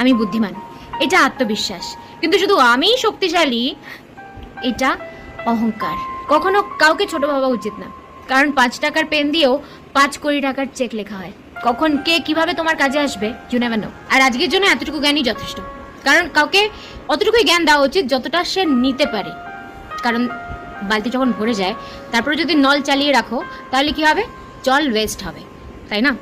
আমি বুদ্ধিমান, এটা আত্মবিশ্বাস। কিন্তু শুধু আমিই শক্তিশালী, এটা অহংকার। কখনো কাউকে ছোট ভাবা উচিত না, কারণ 5 টাকার পেন দিয়েও 5 কোটি টাকার চেক লেখা হয়। কখন কে কিভাবে তোমার কাজে আসবে, ইউ নেভার নো। আর আজকের জন্য এতটুকু জ্ঞানই যথেষ্ট, কারণ কাউকে অতটুকুই জ্ঞান দেওয়া উচিত যতটা সে নিতে পারে। কারণ বালতি যখন ভরে যায়, তারপরে যদি নল চালিয়ে রাখো, তাহলে কি হবে? জল ওয়েস্ট হবে, তাই না?